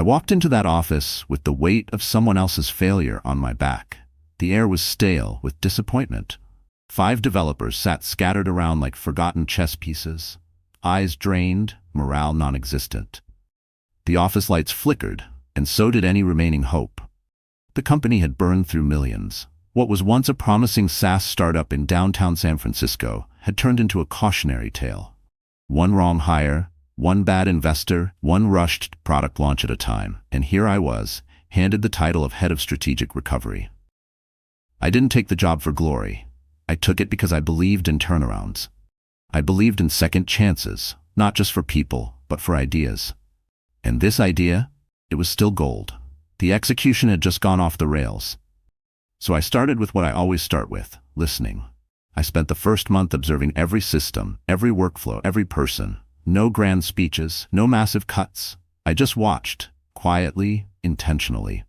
I walked into that office with the weight of someone else's failure on my back. The air was stale with disappointment. 5 developers sat scattered around like forgotten chess pieces, eyes drained, morale non-existent. The office lights flickered, and so did any remaining hope. The company had burned through millions. What was once a promising SaaS startup in downtown San Francisco had turned into a cautionary tale. One wrong hire, one bad investor, one rushed product launch at a time, and here I was, handed the title of Head of Strategic Recovery. I didn't take the job for glory. I took it because I believed in turnarounds. I believed in second chances, not just for people, but for ideas. And this idea, it was still gold. The execution had just gone off the rails. So I started with what I always start with, listening. I spent the first month observing every system, every workflow, every person. No grand speeches, no massive cuts. I just watched, quietly, intentionally.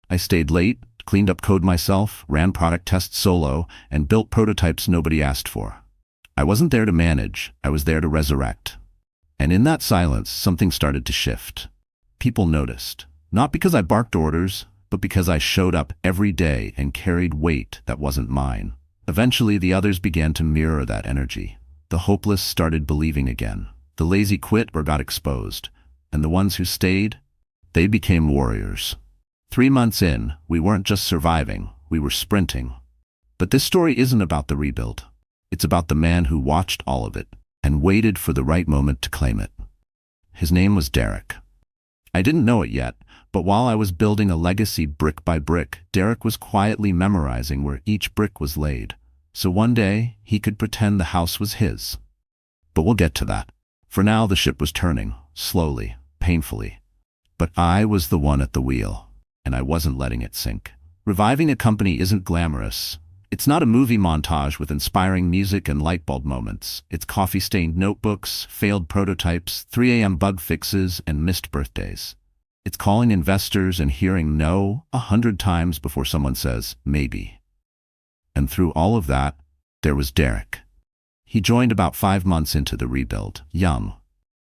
I stayed late, cleaned up code myself, ran product tests solo, and built prototypes nobody asked for. I wasn't there to manage, I was there to resurrect. And in that silence, something started to shift. People noticed, not because I barked orders, but because I showed up every day and carried weight that wasn't mine. Eventually, the others began to mirror that energy. The hopeless started believing again. The lazy quit or got exposed. And the ones who stayed, they became warriors. 3 months in, we weren't just surviving, we were sprinting. But this story isn't about the rebuild. It's about the man who watched all of it and waited for the right moment to claim it. His name was Derek. I didn't know it yet, but while I was building a legacy brick by brick, Derek was quietly memorizing where each brick was laid. So one day, he could pretend the house was his. But we'll get to that. For now, the ship was turning, slowly, painfully. But I was the one at the wheel, and I wasn't letting it sink. Reviving a company isn't glamorous. It's not a movie montage with inspiring music and lightbulb moments. It's coffee-stained notebooks, failed prototypes, 3 a.m. bug fixes, and missed birthdays. It's calling investors and hearing no 100 times before someone says, maybe. And through all of that, there was Derek. He joined about 5 months into the rebuild, young,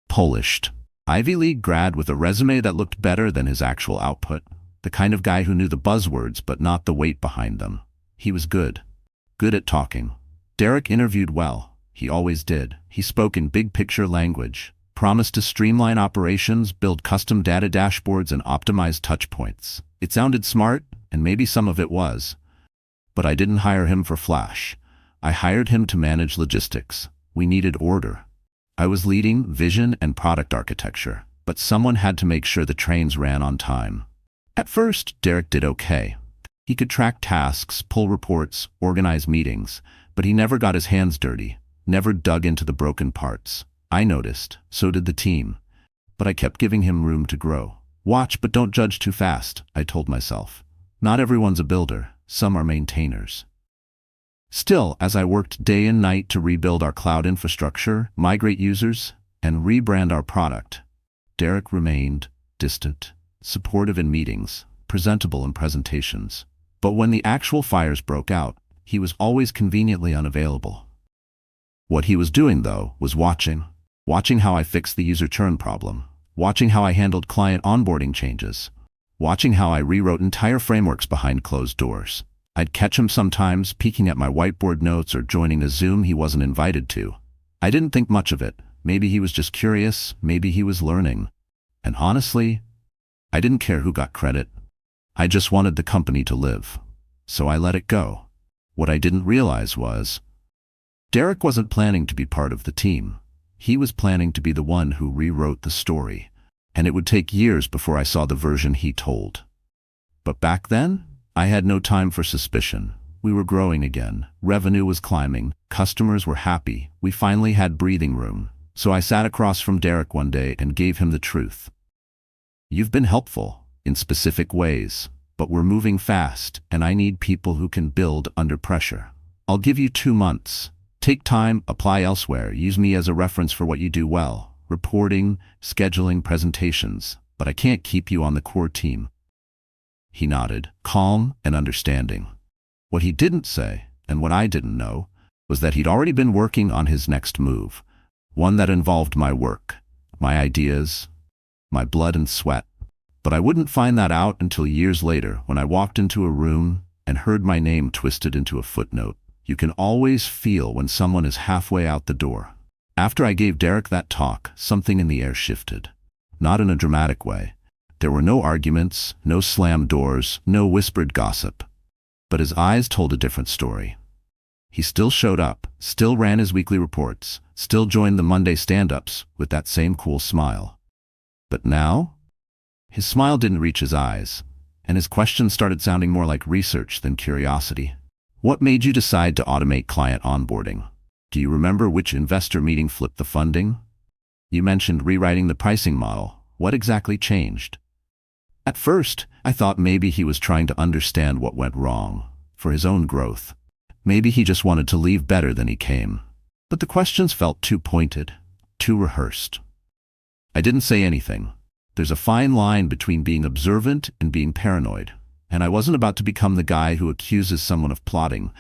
polished, Ivy League grad with a resume that looked better than his actual output, the kind of guy who knew the buzzwords but not the weight behind them. He was good at talking. Derek interviewed well. He always did. He spoke in big-picture language, promised to streamline operations, build custom data dashboards, and optimize touchpoints. It sounded smart, and maybe some of it was. But I didn't hire him for flash. I hired him to manage logistics. We needed order. I was leading vision and product architecture, but someone had to make sure the trains ran on time. At first, Derek did okay. He could track tasks, pull reports, organize meetings, but he never got his hands dirty, never dug into the broken parts. I noticed, so did the team. But I kept giving him room to grow. Watch, but don't judge too fast, I told myself. Not everyone's a builder, some are maintainers. Still, as I worked day and night to rebuild our cloud infrastructure, migrate users, and rebrand our product, Derek remained distant, supportive in meetings, presentable in presentations. But when the actual fires broke out, he was always conveniently unavailable. What he was doing, though, was watching how I fixed the user churn problem, watching how I handled client onboarding changes, watching how I rewrote entire frameworks behind closed doors. I'd catch him sometimes peeking at my whiteboard notes or joining a Zoom he wasn't invited to. I didn't think much of it. Maybe he was just curious, maybe he was learning. And honestly, I didn't care who got credit. I just wanted the company to live. So I let it go. What I didn't realize was, Derek wasn't planning to be part of the team. He was planning to be the one who rewrote the story. And it would take years before I saw the version he told. But back then, I had no time for suspicion. We were growing again. Revenue was climbing. Customers were happy. We finally had breathing room. So I sat across from Derek one day and gave him the truth. You've been helpful in specific ways, but we're moving fast, and I need people who can build under pressure. I'll give you 2 months. Take time, apply elsewhere, use me as a reference for what you do well. Reporting, scheduling, presentations. But I can't keep you on the core team. He nodded, calm and understanding. What he didn't say, and what I didn't know, was that he'd already been working on his next move. One that involved my work, my ideas, my blood and sweat. But I wouldn't find that out until years later when I walked into a room and heard my name twisted into a footnote. You can always feel when someone is halfway out the door. After I gave Derek that talk, something in the air shifted. Not in a dramatic way. There were no arguments, no slammed doors, no whispered gossip. But his eyes told a different story. He still showed up, still ran his weekly reports, still joined the Monday stand-ups with that same cool smile. But now? His smile didn't reach his eyes, and his questions started sounding more like research than curiosity. What made you decide to automate client onboarding? Do you remember which investor meeting flipped the funding? You mentioned rewriting the pricing model. What exactly changed? At first, I thought maybe he was trying to understand what went wrong, for his own growth. Maybe he just wanted to leave better than he came. But the questions felt too pointed, too rehearsed. I didn't say anything. There's a fine line between being observant and being paranoid, and I wasn't about to become the guy who accuses someone of plotting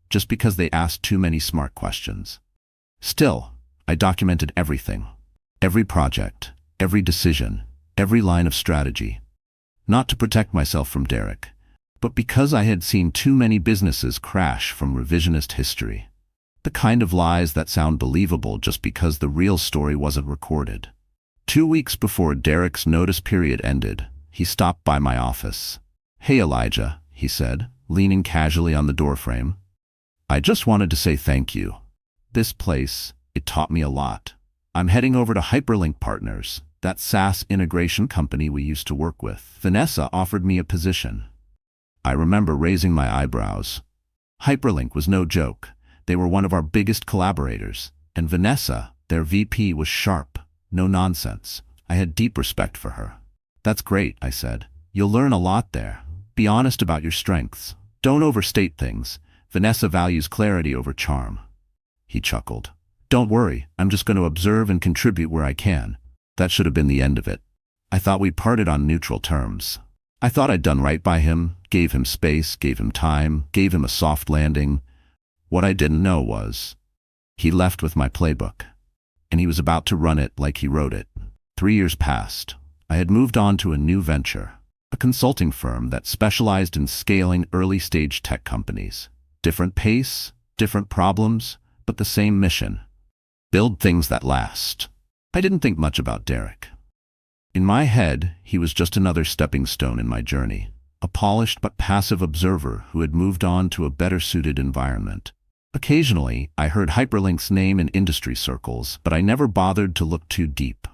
just because they asked too many smart questions. Still, I documented everything. Every project, every decision, every line of strategy. Not to protect myself from Derek, but because I had seen too many businesses crash from revisionist history. The kind of lies that sound believable just because the real story wasn't recorded. 2 weeks before Derek's notice period ended, he stopped by my office. "Hey Elijah," he said, leaning casually on the doorframe. "I just wanted to say thank you. This place, it taught me a lot. I'm heading over to Hyperlink Partners, that SaaS integration company we used to work with. Vanessa offered me a position." I remember raising my eyebrows. Hyperlink was no joke. They were one of our biggest collaborators, and Vanessa, their VP, was sharp. No nonsense. I had deep respect for her. "That's great," I said. "You'll learn a lot there. Be honest about your strengths. Don't overstate things. Vanessa values clarity over charm." He chuckled. "Don't worry, I'm just going to observe and contribute where I can." That should have been the end of it. I thought we parted on neutral terms. I thought I'd done right by him, gave him space, gave him time, gave him a soft landing. What I didn't know was, he left with my playbook, and he was about to run it like he wrote it. 3 years passed. I had moved on to a new venture, a consulting firm that specialized in scaling early-stage tech companies. Different pace, different problems, but the same mission. Build things that last. I didn't think much about Derek. In my head, he was just another stepping stone in my journey, a polished but passive observer who had moved on to a better-suited environment. Occasionally, I heard Hyperlink's name in industry circles, but I never bothered to look too deep.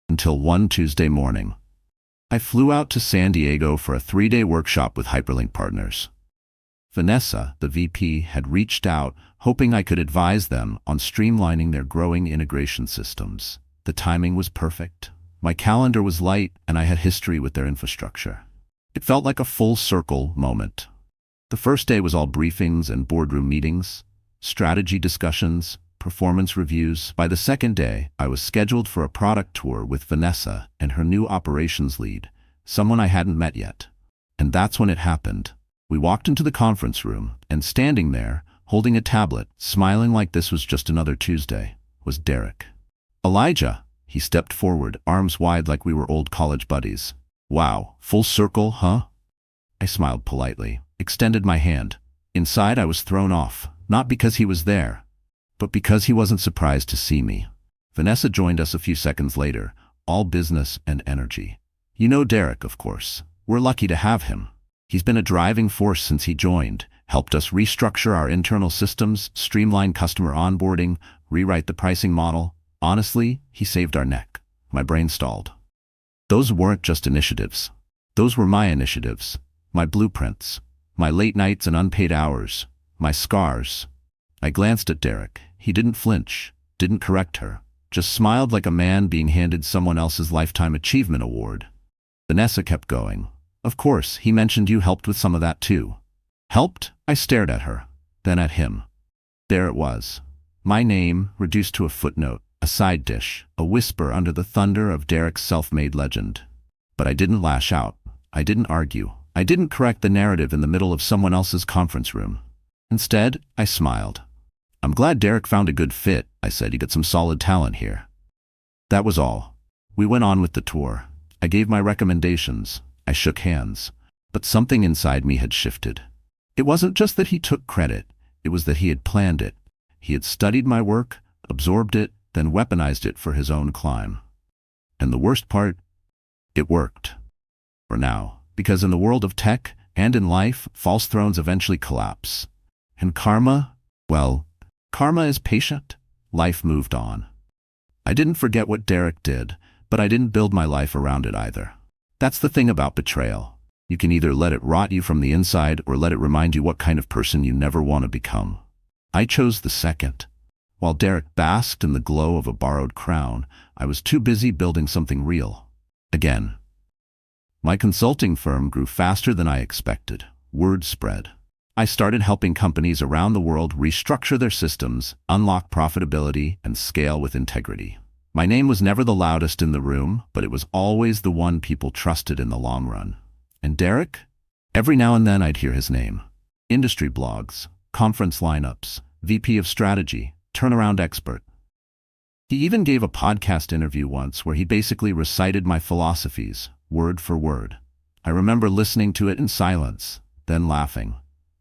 Until one Tuesday morning, I flew out to San Diego for a 3-day workshop with Hyperlink Partners. Vanessa, the VP, had reached out, hoping I could advise them on streamlining their growing integration systems. The timing was perfect. My calendar was light, and I had history with their infrastructure. It felt like a full-circle moment. The first day was all briefings and boardroom meetings, strategy discussions, performance reviews. By the second day, I was scheduled for a product tour with Vanessa and her new operations lead, someone I hadn't met yet. And that's when it happened. We walked into the conference room, and standing there, holding a tablet, smiling like this was just another Tuesday, was Derek. "Elijah." He stepped forward, arms wide like we were old college buddies. "Wow, full circle, huh?" I smiled politely, extended my hand. Inside I was thrown off, not because he was there, but because he wasn't surprised to see me. Vanessa joined us a few seconds later, all business and energy. "You know Derek, of course. We're lucky to have him. He's been a driving force since he joined, helped us restructure our internal systems, streamline customer onboarding, rewrite the pricing model. Honestly, he saved our neck." My brain stalled. Those weren't just initiatives. Those were my initiatives, my blueprints, my late nights and unpaid hours, my scars. I glanced at Derek. He didn't flinch, didn't correct her, just smiled like a man being handed someone else's Lifetime Achievement Award. Vanessa kept going. "Of course, he mentioned you helped with some of that too." "Helped?" I stared at her, then at him. There it was. My name, reduced to a footnote, a side dish, a whisper under the thunder of Derek's self-made legend. But I didn't lash out. I didn't argue. I didn't correct the narrative in the middle of someone else's conference room. Instead, I smiled. "I'm glad Derek found a good fit," I said. "You got some solid talent here." That was all. We went on with the tour. I gave my recommendations. I shook hands. But something inside me had shifted. It wasn't just that he took credit. It was that he had planned it. He had studied my work, absorbed it, then weaponized it for his own climb. And the worst part? It worked. For now. Because in the world of tech and in life, false thrones eventually collapse. And karma? Well, karma is patient. Life moved on. I didn't forget what Derek did, but I didn't build my life around it either. That's the thing about betrayal. You can either let it rot you from the inside or let it remind you what kind of person you never want to become. I chose the second. While Derek basked in the glow of a borrowed crown, I was too busy building something real. Again. My consulting firm grew faster than I expected. Word spread. I started helping companies around the world restructure their systems, unlock profitability, and scale with integrity. My name was never the loudest in the room, but it was always the one people trusted in the long run. And Derek? Every now and then I'd hear his name. Industry blogs, conference lineups, VP of strategy, turnaround expert. He even gave a podcast interview once where he basically recited my philosophies, word for word. I remember listening to it in silence, then laughing.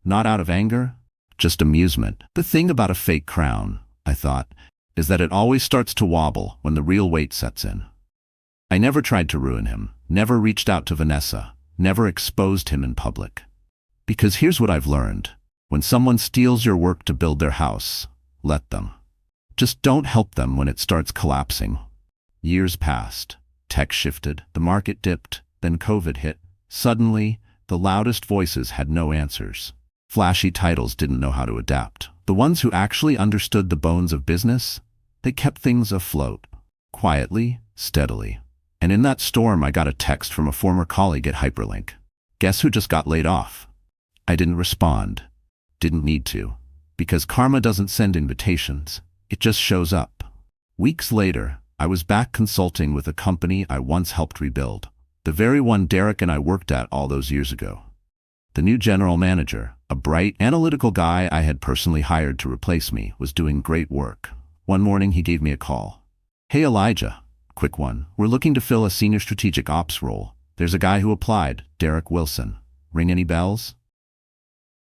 Not out of anger, just amusement. The thing about a fake crown, I thought, is that it always starts to wobble when the real weight sets in. I never tried to ruin him, never reached out to Vanessa, never exposed him in public. Because here's what I've learned. When someone steals your work to build their house, let them. Just don't help them when it starts collapsing. Years passed. Tech shifted, the market dipped, then COVID hit. Suddenly, the loudest voices had no answers. Flashy titles didn't know how to adapt. The ones who actually understood the bones of business, they kept things afloat. Quietly, steadily. And in that storm I got a text from a former colleague at Hyperlink. Guess who just got laid off? I didn't respond. Didn't need to. Because karma doesn't send invitations. It just shows up. Weeks later, I was back consulting with a company I once helped rebuild. The very one Derek and I worked at all those years ago. The new general manager, a bright, analytical guy I had personally hired to replace me, was doing great work. One morning he gave me a call. Hey Elijah, quick one. We're looking to fill a senior strategic ops role. There's a guy who applied, Derek Wilson. Ring any bells?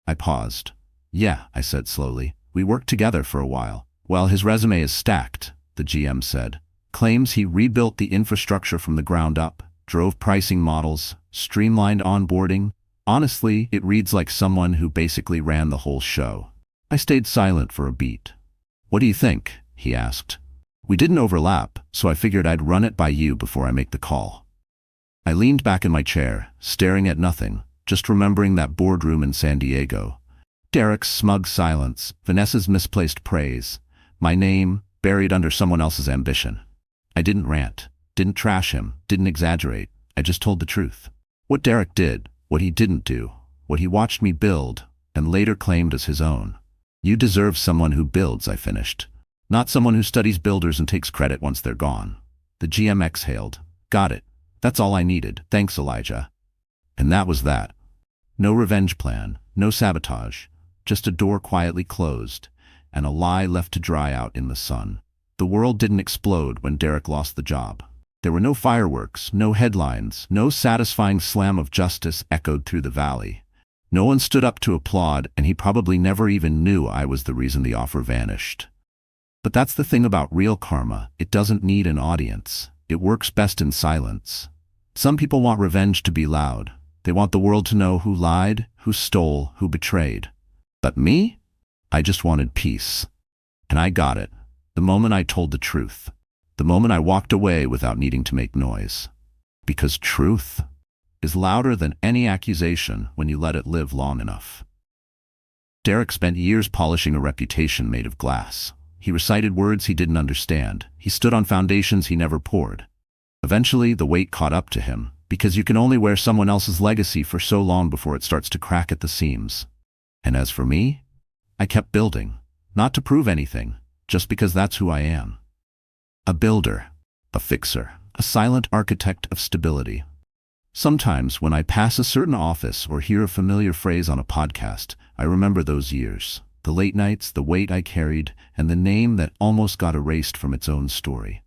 I paused. Yeah, I said slowly. We worked together for a while. Well, his resume is stacked, the GM said. Claims he rebuilt the infrastructure from the ground up, drove pricing models, streamlined onboarding. Honestly, it reads like someone who basically ran the whole show. I stayed silent for a beat. What do you think? He asked. We didn't overlap, so I figured I'd run it by you before I make the call. I leaned back in my chair, staring at nothing, just remembering that boardroom in San Diego. Derek's smug silence, Vanessa's misplaced praise, my name buried under someone else's ambition. I didn't rant, didn't trash him, didn't exaggerate. I just told the truth. What Derek did, what he didn't do, what he watched me build, and later claimed as his own. You deserve someone who builds, I finished. Not someone who studies builders and takes credit once they're gone. The GM exhaled. Got it. That's all I needed. Thanks, Elijah. And that was that. No revenge plan, no sabotage, just a door quietly closed, and a lie left to dry out in the sun. The world didn't explode when Derek lost the job. There were no fireworks, no headlines, no satisfying slam of justice echoed through the valley. No one stood up to applaud, and he probably never even knew I was the reason the offer vanished. But that's the thing about real karma. It doesn't need an audience. It works best in silence. Some people want revenge to be loud. They want the world to know who lied, who stole, who betrayed. But me? I just wanted peace. And I got it. The moment I told the truth. The moment I walked away without needing to make noise. Because truth is louder than any accusation when you let it live long enough. Derek spent years polishing a reputation made of glass. He recited words he didn't understand. He stood on foundations he never poured. Eventually, the weight caught up to him, because you can only wear someone else's legacy for so long before it starts to crack at the seams. And as for me, I kept building, not to prove anything, just because that's who I am. A builder, a fixer, a silent architect of stability. Sometimes when I pass a certain office or hear a familiar phrase on a podcast, I remember those years, the late nights, the weight I carried, and the name that almost got erased from its own story.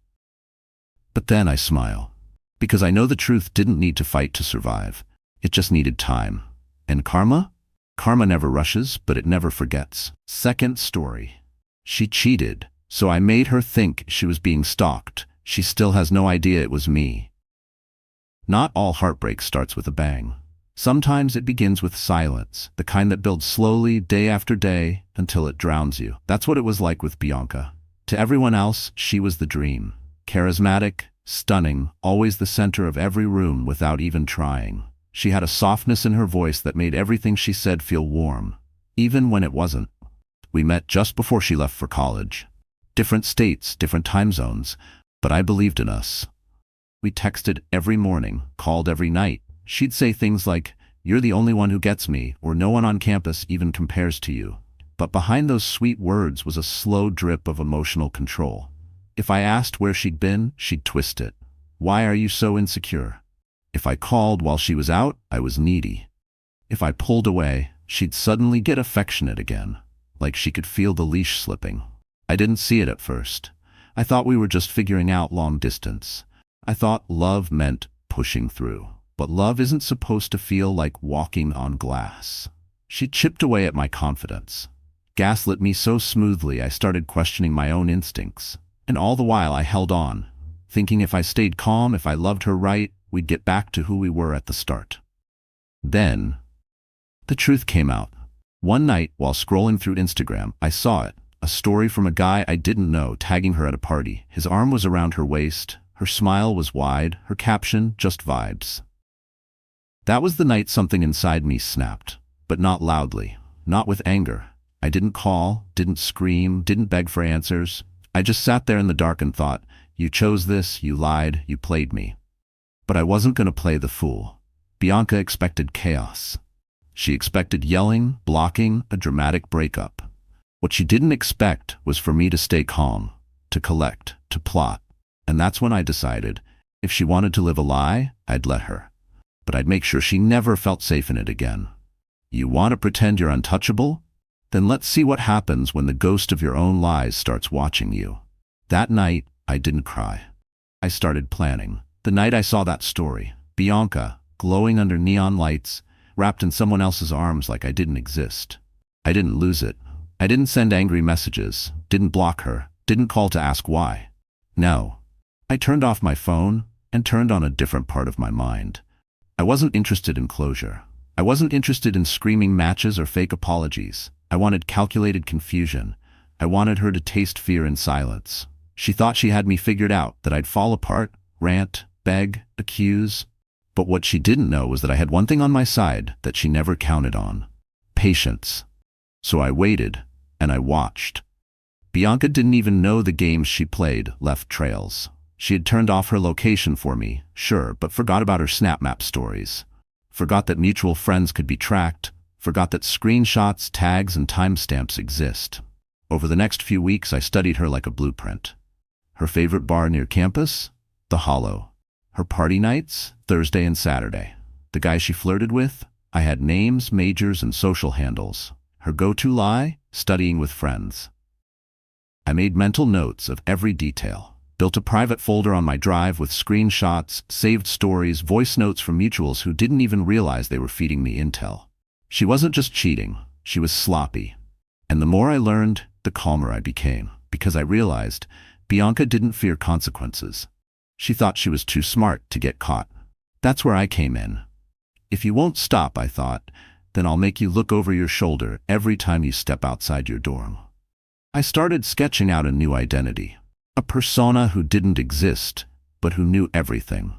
But then I smile. Because I know the truth didn't need to fight to survive. It just needed time. And karma? Karma never rushes, but it never forgets. Second story. She cheated, so I made her think she was being stalked. She still has no idea it was me. Not all heartbreak starts with a bang. Sometimes it begins with silence, the kind that builds slowly, day after day, until it drowns you. That's what it was like with Bianca. To everyone else, she was the dream. Charismatic, stunning, always the center of every room without even trying. She had a softness in her voice that made everything she said feel warm, even when it wasn't. We met just before she left for college. Different states, different time zones, but I believed in us. We texted every morning, called every night. She'd say things like, "You're the only one who gets me," or "No one on campus even compares to you." But behind those sweet words was a slow drip of emotional control. If I asked where she'd been, she'd twist it. "Why are you so insecure?" If I called while she was out, I was needy. If I pulled away, she'd suddenly get affectionate again, like she could feel the leash slipping. I didn't see it at first. I thought we were just figuring out long distance. I thought love meant pushing through. But love isn't supposed to feel like walking on glass. She chipped away at my confidence, gaslit me so smoothly I started questioning my own instincts. And all the while I held on, thinking if I stayed calm, if I loved her right, we'd get back to who we were at the start. Then, the truth came out. One night, while scrolling through Instagram, I saw it. A story from a guy I didn't know tagging her at a party. His arm was around her waist, her smile was wide, her caption, "Just vibes." That was the night something inside me snapped, but not loudly, not with anger. I didn't call, didn't scream, didn't beg for answers. I just sat there in the dark and thought, "You chose this, you lied, you played me." But I wasn't going to play the fool. Bianca expected chaos. She expected yelling, blocking, a dramatic breakup. What she didn't expect was for me to stay calm, to collect, to plot. And that's when I decided, if she wanted to live a lie, I'd let her. But I'd make sure she never felt safe in it again. You want to pretend you're untouchable? Then let's see what happens when the ghost of your own lies starts watching you. That night, I didn't cry. I started planning. The night I saw that story, Bianca, glowing under neon lights, wrapped in someone else's arms like I didn't exist. I didn't lose it. I didn't send angry messages, didn't block her, didn't call to ask why. No. I turned off my phone and turned on a different part of my mind. I wasn't interested in closure. I wasn't interested in screaming matches or fake apologies. I wanted calculated confusion. I wanted her to taste fear in silence. She thought she had me figured out, that I'd fall apart, rant, beg, accuse. But what she didn't know was that I had one thing on my side that she never counted on: patience. So I waited, and I watched. Bianca didn't even know the games she played left trails. She had turned off her location for me, sure, but forgot about her Snap Map stories. Forgot that mutual friends could be tracked. Forgot that screenshots, tags, and timestamps exist. Over the next few weeks, I studied her like a blueprint. Her favorite bar near campus? The Hollow. Her party nights? Thursday and Saturday. The guy she flirted with? I had names, majors, and social handles. Her go-to lie? Studying with friends. I made mental notes of every detail. Built a private folder on my drive with screenshots, saved stories, voice notes from mutuals who didn't even realize they were feeding me intel. She wasn't just cheating, she was sloppy. And the more I learned, the calmer I became, because I realized Bianca didn't fear consequences. She thought she was too smart to get caught. That's where I came in. If you won't stop, I thought, then I'll make you look over your shoulder every time you step outside your dorm. I started sketching out a new identity. A persona who didn't exist, but who knew everything.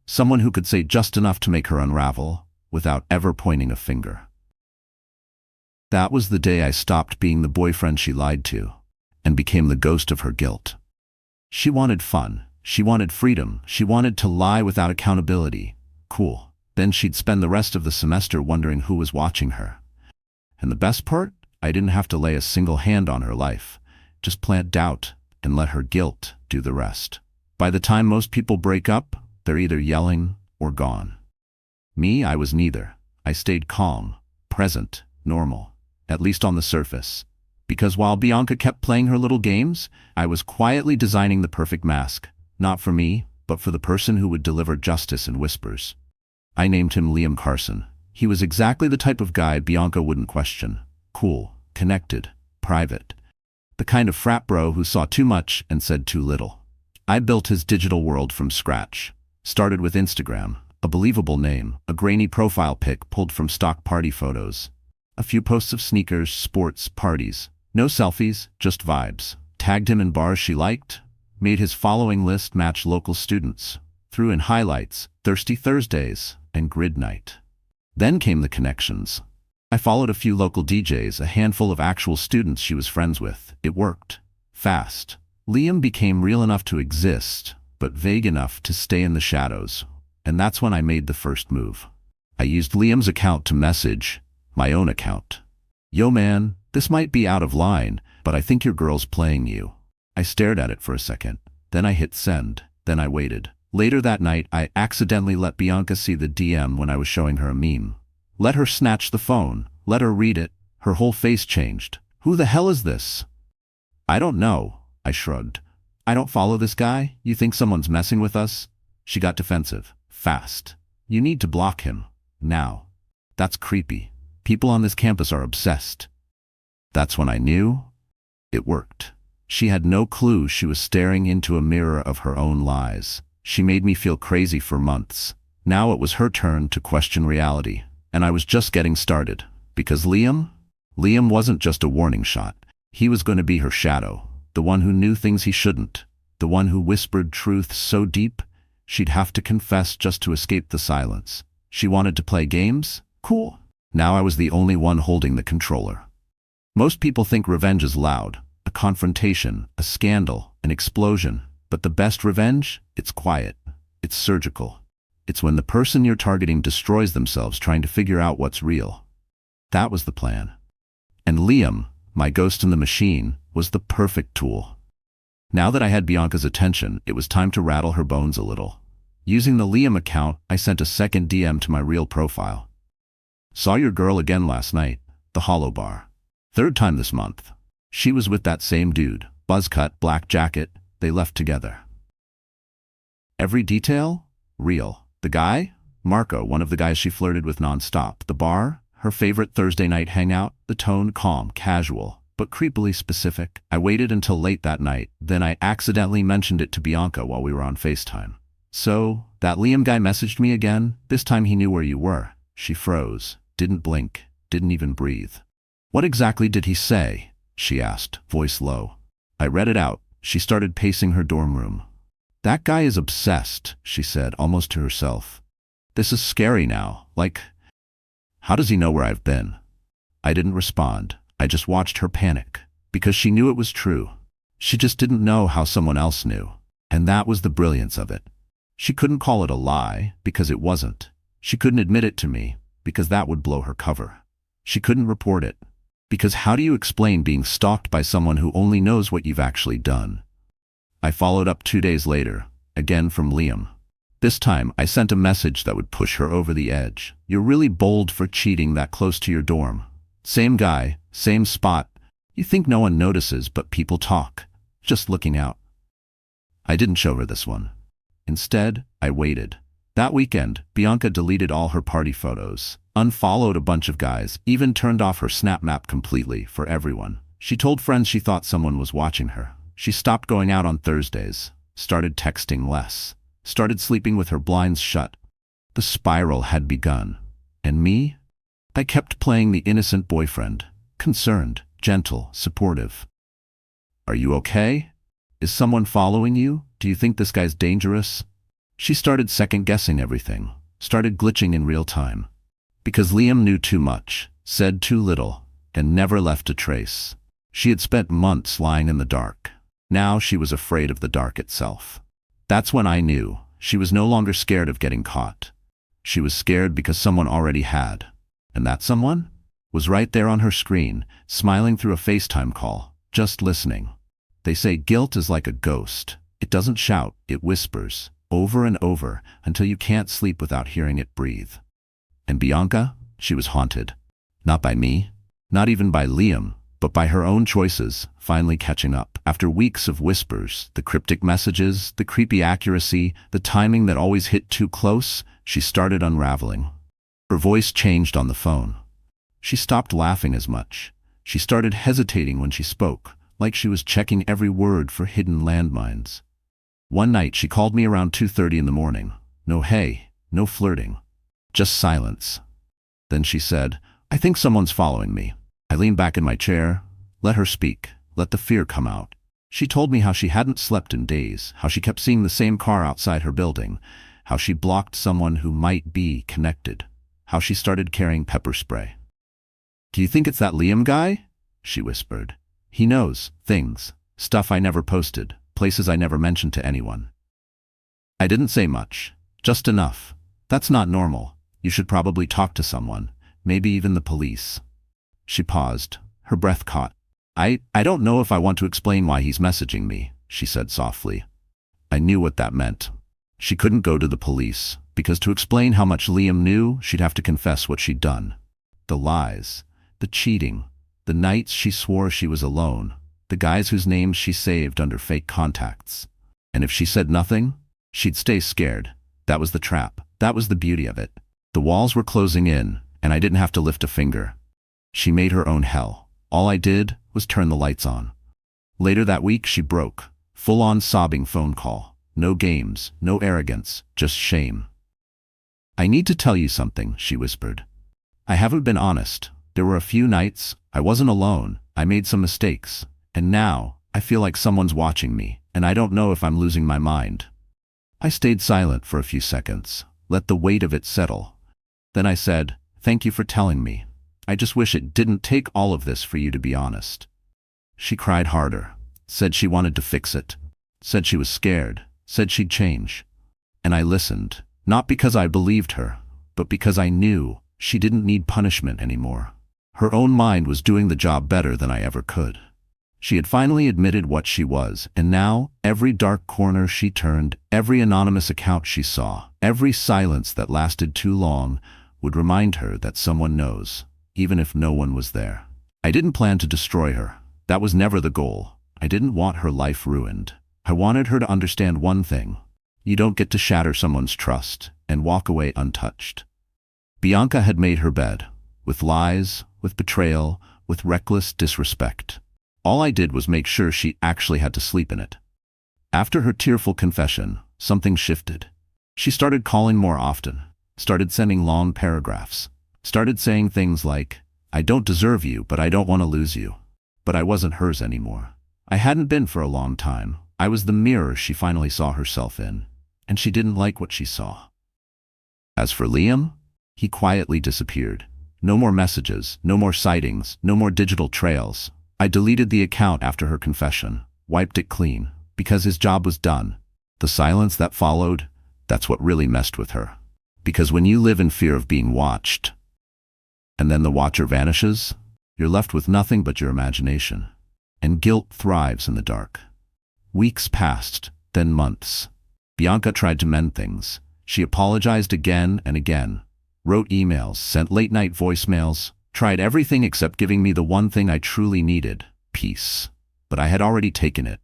Someone who could say just enough to make her unravel, without ever pointing a finger. That was the day I stopped being the boyfriend she lied to, and became the ghost of her guilt. She wanted fun. She wanted freedom. She wanted to lie without accountability. Cool. Then she'd spend the rest of the semester wondering who was watching her. And the best part? I didn't have to lay a single hand on her life. Just plant doubt and let her guilt do the rest. By the time most people break up, they're either yelling or gone. Me, I was neither. I stayed calm, present, normal, at least on the surface. Because while Bianca kept playing her little games, I was quietly designing the perfect mask. Not for me, but for the person who would deliver justice in whispers. I named him Liam Carson. He was exactly the type of guy Bianca wouldn't question. Cool, connected, private. The kind of frat bro who saw too much and said too little. I built his digital world from scratch. Started with Instagram, a believable name, a grainy profile pic pulled from stock party photos. A few posts of sneakers, sports, parties. No selfies, just vibes. Tagged him in bars she liked. Made his following list match local students. Threw in highlights, Thirsty Thursdays, and Grid Night. Then came the connections. I followed a few local DJs, a handful of actual students she was friends with. It worked. Fast. Liam became real enough to exist, but vague enough to stay in the shadows. And that's when I made the first move. I used Liam's account to message my own account. Yo man, this might be out of line, but I think your girl's playing you. I stared at it for a second. Then I hit send. Then I waited. Later that night, I accidentally let Bianca see the DM when I was showing her a meme. Let her snatch the phone. Let her read it. Her whole face changed. Who the hell is this? I don't know, I shrugged. I don't follow this guy. You think someone's messing with us? She got defensive. Fast. You need to block him. Now. That's creepy. People on this campus are obsessed. That's when I knew it worked. She had no clue she was staring into a mirror of her own lies. She made me feel crazy for months. Now it was her turn to question reality. And I was just getting started. Because Liam wasn't just a warning shot. He was going to be her shadow. The one who knew things he shouldn't. The one who whispered truth so deep, she'd have to confess just to escape the silence. She wanted to play games? Cool. Now I was the only one holding the controller. Most people think revenge is loud. A confrontation, a scandal, an explosion. But the best revenge? It's quiet. It's surgical. It's when the person you're targeting destroys themselves trying to figure out what's real. That was the plan. And Liam, my ghost in the machine, was the perfect tool. Now that I had Bianca's attention, it was time to rattle her bones a little. Using the Liam account, I sent a second DM to my real profile. Saw your girl again last night, the Hollow Bar. Third time this month. She was with that same dude, buzzcut, black jacket. They left together. Every detail? Real. The guy? Marco, one of the guys she flirted with nonstop. The bar? Her favorite Thursday night hangout? The tone? Calm, casual, but creepily specific. I waited until late that night, then I accidentally mentioned it to Bianca while we were on FaceTime. So, that Liam guy messaged me again? This time he knew where you were. She froze, didn't blink, didn't even breathe. What exactly did he say? She asked, voice low. I read it out. She started pacing her dorm room. That guy is obsessed, she said, almost to herself. This is scary now. Like, how does he know where I've been? I didn't respond. I just watched her panic. Because she knew it was true. She just didn't know how someone else knew. And that was the brilliance of it. She couldn't call it a lie, because it wasn't. She couldn't admit it to me, because that would blow her cover. She couldn't report it. Because how do you explain being stalked by someone who only knows what you've actually done? I followed up 2 days later, again from Liam. This time, I sent a message that would push her over the edge. You're really bold for cheating that close to your dorm. Same guy, same spot. You think no one notices, but people talk. Just looking out. I didn't show her this one. Instead, I waited. That weekend, Bianca deleted all her party photos, unfollowed a bunch of guys, even turned off her Snap Map completely for everyone. She told friends she thought someone was watching her. She stopped going out on Thursdays, started texting less, started sleeping with her blinds shut. The spiral had begun. And me? I kept playing the innocent boyfriend, concerned, gentle, supportive. Are you okay? Is someone following you? Do you think this guy's dangerous? She started second-guessing everything, started glitching in real time. Because Liam knew too much, said too little, and never left a trace. She had spent months lying in the dark. Now she was afraid of the dark itself. That's when I knew she was no longer scared of getting caught. She was scared because someone already had. And that someone was right there on her screen, smiling through a FaceTime call, just listening. They say guilt is like a ghost. It doesn't shout, it whispers, over and over, until you can't sleep without hearing it breathe. And Bianca, she was haunted. Not by me, not even by Liam, but by her own choices, finally catching up. After weeks of whispers, the cryptic messages, the creepy accuracy, the timing that always hit too close, she started unraveling. Her voice changed on the phone. She stopped laughing as much. She started hesitating when she spoke, like she was checking every word for hidden landmines. One night she called me around 2:30 in the morning. No hey, no flirting. Just silence. Then she said, "I think someone's following me." I leaned back in my chair, let her speak, let the fear come out. She told me how she hadn't slept in days, how she kept seeing the same car outside her building, how she blocked someone who might be connected, how she started carrying pepper spray. "Do you think it's that Liam guy?" she whispered. "He knows things, stuff I never posted, places I never mentioned to anyone." I didn't say much, just enough. "That's not normal. You should probably talk to someone, maybe even the police." She paused, her breath caught. I don't know if I want to explain why he's messaging me," she said softly. I knew what that meant. She couldn't go to the police, because to explain how much Liam knew, she'd have to confess what she'd done. The lies, the cheating, the nights she swore she was alone, the guys whose names she saved under fake contacts. And if she said nothing, she'd stay scared. That was the trap. That was the beauty of it. The walls were closing in, and I didn't have to lift a finger. She made her own hell. All I did was turn the lights on. Later that week, she broke. Full-on sobbing phone call. No games, no arrogance, just shame. "I need to tell you something," she whispered. "I haven't been honest. There were a few nights, I wasn't alone, I made some mistakes. And now, I feel like someone's watching me, and I don't know if I'm losing my mind." I stayed silent for a few seconds, let the weight of it settle. Then I said, "Thank you for telling me. I just wish it didn't take all of this for you to be honest." She cried harder, said she wanted to fix it, said she was scared, said she'd change. And I listened, not because I believed her, but because I knew she didn't need punishment anymore. Her own mind was doing the job better than I ever could. She had finally admitted what she was, and now every dark corner she turned, every anonymous account she saw, every silence that lasted too long would remind her that someone knows, even if no one was there. I didn't plan to destroy her. That was never the goal. I didn't want her life ruined. I wanted her to understand one thing. You don't get to shatter someone's trust and walk away untouched. Bianca had made her bed, with lies, with betrayal, with reckless disrespect. All I did was make sure she actually had to sleep in it. After her tearful confession, something shifted. She started calling more often, started sending long paragraphs, started saying things like, "I don't deserve you, but I don't want to lose you." But I wasn't hers anymore. I hadn't been for a long time. I was the mirror she finally saw herself in, and she didn't like what she saw. As for Liam, he quietly disappeared. No more messages, no more sightings, no more digital trails. I deleted the account after her confession, wiped it clean, because his job was done. The silence that followed, that's what really messed with her. Because when you live in fear of being watched, and then the watcher vanishes, you're left with nothing but your imagination. And guilt thrives in the dark. Weeks passed, then months. Bianca tried to mend things. She apologized again and again, wrote emails, sent late-night voicemails, tried everything except giving me the one thing I truly needed, peace. But I had already taken it.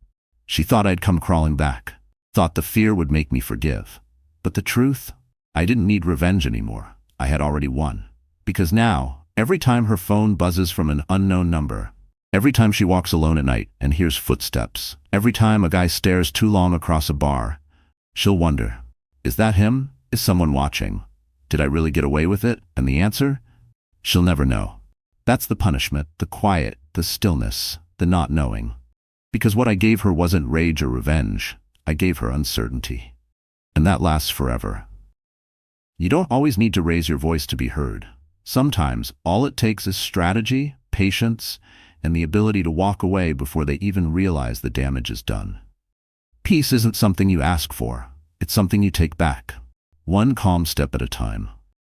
She thought I'd come crawling back, thought the fear would make me forgive. But the truth? I didn't need revenge anymore. I had already won. Because now, every time her phone buzzes from an unknown number, every time she walks alone at night and hears footsteps, every time a guy stares too long across a bar, she'll wonder, is that him? Is someone watching? Did I really get away with it? And the answer? She'll never know. That's the punishment, the quiet, the stillness, the not knowing. Because what I gave her wasn't rage or revenge. I gave her uncertainty. And that lasts forever. You don't always need to raise your voice to be heard. Sometimes all it takes is strategy, patience, and the ability to walk away before they even realize the damage is done. Peace isn't something you ask for. It's something you take back, one calm step at a time.